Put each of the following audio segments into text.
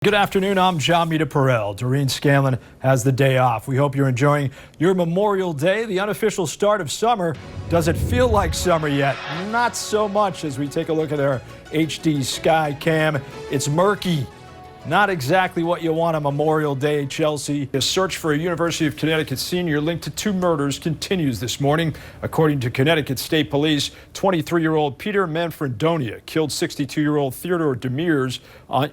Good afternoon, I'm Jon Meterparel. Doreen Scanlon has the day off. We hope you're enjoying your Memorial Day, the unofficial start of summer. Does it feel like summer yet? Not so much as we take a look at our HD sky cam. It's murky. Not exactly what you want on Memorial Day, Chelsea. A search for a University of Connecticut senior linked to two murders continues this morning. According to Connecticut State Police, 23-year-old Peter Manfredonia killed 62-year-old Theodore Demers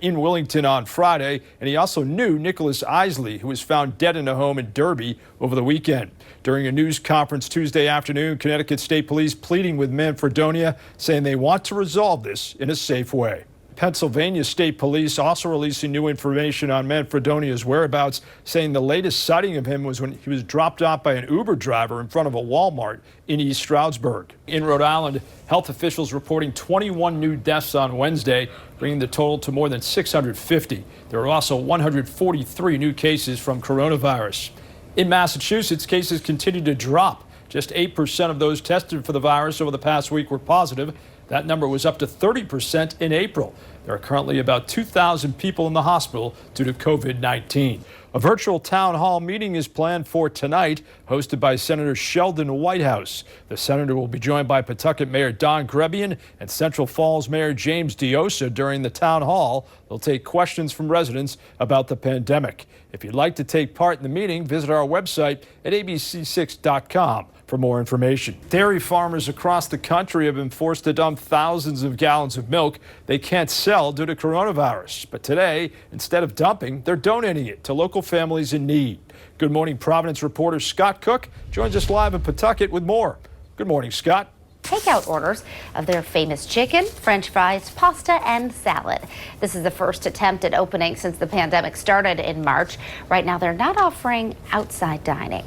in Willington on Friday, and he also knew Nicholas Isley, who was found dead in a home in Derby over the weekend. During a news conference Tuesday afternoon, Connecticut State Police pleading with Manfredonia, saying they want to resolve this in a safe way. Pennsylvania State Police also releasing new information on Manfredonia's whereabouts, saying the latest sighting of him was when he was dropped off by an Uber driver in front of a Walmart in East Stroudsburg. In Rhode Island, health officials reporting 21 new deaths on Wednesday, bringing the total to more than 650. There are also 143 new cases from coronavirus. In Massachusetts, cases continue to drop. Just 8% of those tested for the virus over the past week were positive. That number was up to 30% in April. There are currently about 2,000 people in the hospital due to COVID-19. A virtual town hall meeting is planned for tonight, hosted by Senator Sheldon Whitehouse. The senator will be joined by Pawtucket Mayor Don Grebian and Central Falls Mayor James Diosa during the town hall. They'll take questions from residents about the pandemic. If you'd like to take part in the meeting, visit our website at abc6.com. for more information. Dairy farmers across the country have been forced to dump thousands of gallons of milk they can't sell due to coronavirus. But today, instead of dumping, they're donating it to local families in need. Good morning, Providence reporter Scott Cook joins us live in Pawtucket with more. Good morning, Scott. Takeout orders of their famous chicken, French fries, pasta, and salad. This is the first attempt at opening since the pandemic started in March. Right now, they're not offering outside dining.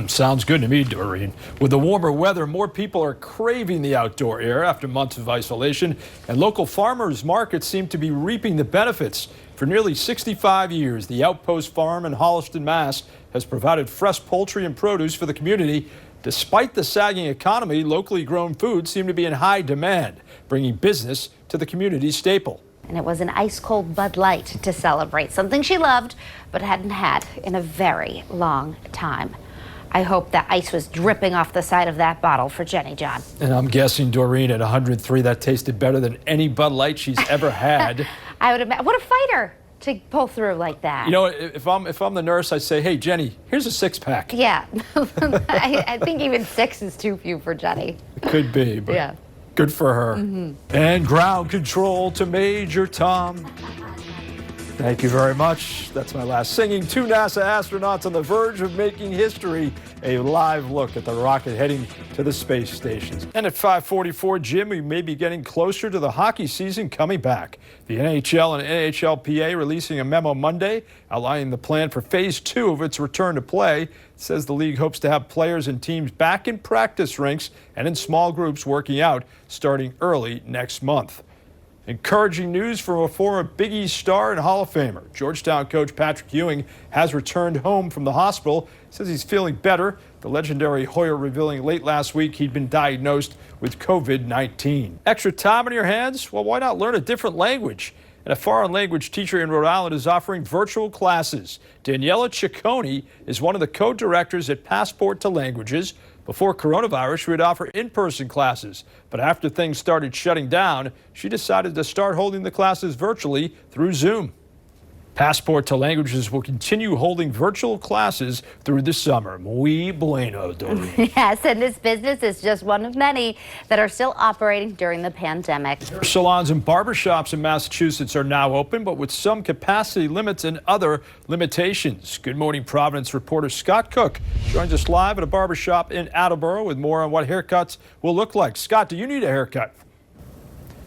Sounds good to me, Doreen. With the warmer weather, more people are craving the outdoor air after months of isolation, and local farmers markets seem to be reaping the benefits. For nearly 65 years, the Outpost Farm in Holliston, Mass. has provided fresh poultry and produce for the community. Despite the sagging economy, locally grown foods seem to be in high demand, bringing business to the community staple. And it was an ice-cold Bud Light to celebrate, something she loved but hadn't had in a very long time. I hope that ice was dripping off the side of that bottle for Jenny, John. And I'm guessing, Doreen, at 103, that tasted better than any Bud Light she's ever had. I would imagine. What a fighter to pull through like that. You know, if I'm the nurse, I'd say, hey, Jenny, here's a six-pack. Yeah. I think even 6 is too few for Jenny. It could be, but yeah. Good for her. And ground control to Major Tom. Thank you very much. That's my last singing. 2 NASA astronauts on the verge of making history. A live look at the rocket heading to the space stations. And at 5:44, Jim, we may be getting closer to the hockey season coming back. The NHL and NHLPA releasing a memo Monday outlining the plan for Phase 2 of its return to play. It says the league hopes to have players and teams back in practice rinks and in small groups working out starting early next month. Encouraging news from a former Big East star and Hall of Famer. Georgetown coach Patrick Ewing has returned home from the hospital. Says he's feeling better. The legendary Hoyer revealing late last week he'd been diagnosed with COVID-19. Extra time on your hands? Well, why not learn a different language? And a foreign language teacher in Rhode Island is offering virtual classes. Daniela Ciccone is one of the co-directors at Passport to Languages. Before coronavirus, she would offer in-person classes. But after things started shutting down, she decided to start holding the classes virtually through Zoom. Passport to Languages will continue holding virtual classes through the summer. Muy bueno, Doreen. Yes, and this business is just one of many that are still operating during the pandemic. Salons and barbershops in Massachusetts are now open, but with some capacity limits and other limitations. Good morning, Providence reporter Scott Cook joins us live at a barbershop in Attleboro with more on what haircuts will look like. Scott, do you need a haircut?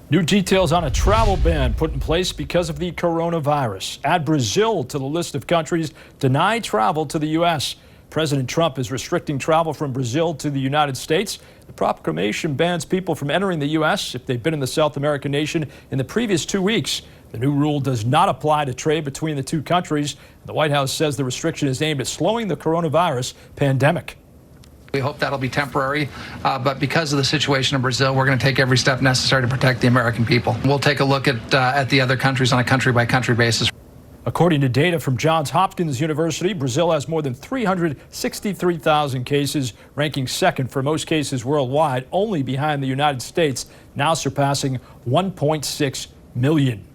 New details on a travel ban put in place because of the coronavirus. Add Brazil to the list of countries denied travel to the U.S. President Trump is restricting travel from Brazil to the United States. The proclamation bans people from entering the U.S. if they've been in the South American nation in the previous 2 weeks. The new rule does not apply to trade between the two countries. The White House says the restriction is aimed at slowing the coronavirus pandemic. We hope that'll be temporary, but because of the situation in Brazil, we're going to take every step necessary to protect the American people. We'll take a look at the other countries on a country-by-country basis. According to data from Johns Hopkins University, Brazil has more than 363,000 cases, ranking second for most cases worldwide, only behind the United States, now surpassing 1.6 million.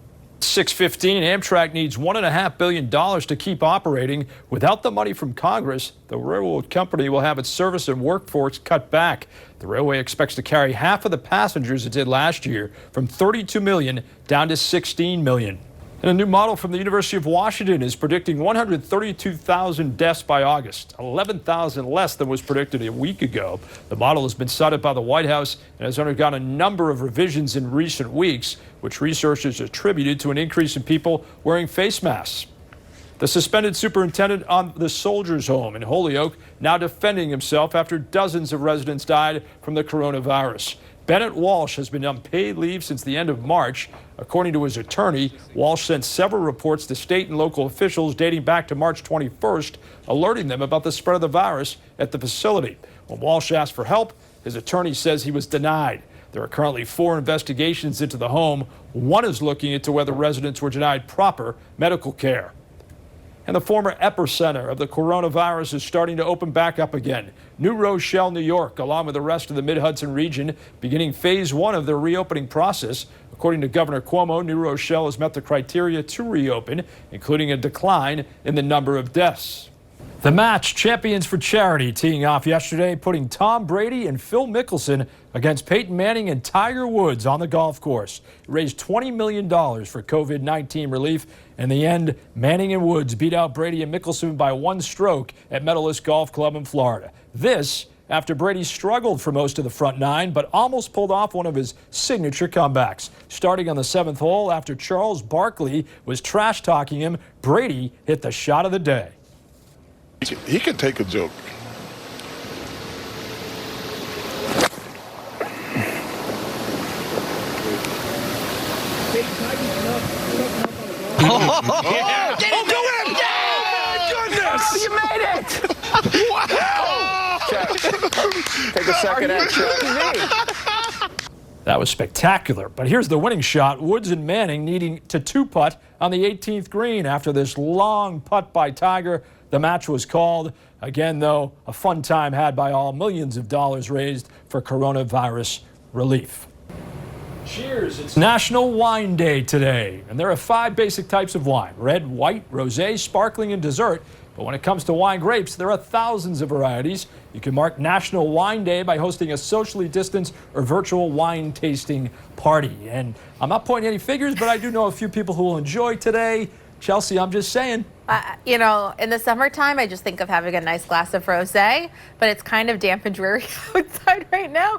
6:15, Amtrak needs $1.5 billion to keep operating. Without the money from Congress, the railroad company will have its service and workforce cut back. The railway expects to carry half of the passengers it did last year, from 32 million down to 16 million. And a new model from the University of Washington is predicting 132,000 deaths by August, 11,000 less than was predicted a week ago. The model has been cited by the White House and has undergone a number of revisions in recent weeks, which researchers attributed to an increase in people wearing face masks. The suspended superintendent on the Soldiers' Home in Holyoke now defending himself after dozens of residents died from the coronavirus. Bennett Walsh has been on paid leave since the end of March. According to his attorney, Walsh sent several reports to state and local officials dating back to March 21st, alerting them about the spread of the virus at the facility. When Walsh asked for help, his attorney says he was denied. There are currently 4 investigations into the home. One is looking into whether residents were denied proper medical care. And the former epicenter of the coronavirus is starting to open back up again. New Rochelle, New York, along with the rest of the Mid-Hudson region, beginning phase 1 of their reopening process. According to Governor Cuomo, New Rochelle has met the criteria to reopen, including a decline in the number of deaths. The match, Champions for Charity, teeing off yesterday, putting Tom Brady and Phil Mickelson against Peyton Manning and Tiger Woods on the golf course. It raised $20 million for COVID-19 relief. In the end, Manning and Woods beat out Brady and Mickelson by 1 stroke at Medalist Golf Club in Florida. This after Brady struggled for most of the front 9, but almost pulled off one of his signature comebacks. Starting on the 7th hole after Charles Barkley was trash-talking him, Brady hit the shot of the day. He can take a joke. Oh, go in! Oh, my goodness! You made it! Wow! Take a second and check. That was spectacular. But here's the winning shot. Woods and Manning needing to 2-putt on the 18th green after this long putt by Tiger. The match was called. Again, though, a fun time had by all, millions of dollars raised for coronavirus relief. Cheers. It's National Wine Day today, and there are 5 basic types of wine: red, white, rosé, sparkling, and dessert. But when it comes to wine grapes, there are thousands of varieties. You can mark National Wine Day by hosting a socially distanced or virtual wine tasting party. And I'm not pointing any figures, but I do know a few people who will enjoy today. Chelsea, I'm just saying. You know, in the summertime, I just think of having a nice glass of rosé, but it's kind of damp and dreary outside right now.